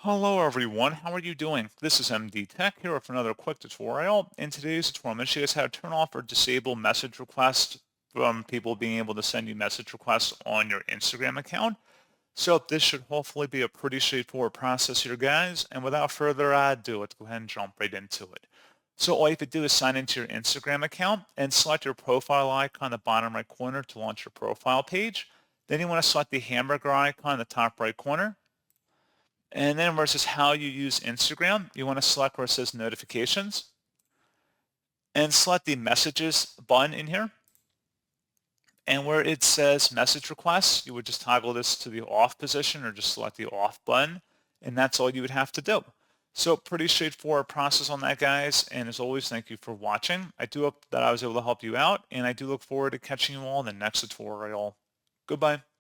Hello everyone, how are you doing? This is MD Tech here with another quick tutorial. In today's tutorial, I'm going to show you guys how to turn off or disable message requests from people being able to send you message requests on your Instagram account. So this should hopefully be a pretty straightforward process here, guys. And without further ado, let's go ahead and jump right into it. So all you have to do is sign into your Instagram account and select your profile icon in the bottom right corner to launch your profile page. Then you want to select the hamburger icon in the top right corner. And then where it says how you use Instagram, you want to select where it says notifications and select the messages button in here. And where it says message requests, you would just toggle this to the off position or just select the off button. And that's all you would have to do. So pretty straightforward process on that, guys. And as always, thank you for watching. I do hope that I was able to help you out. And I do look forward to catching you all in the next tutorial. Goodbye.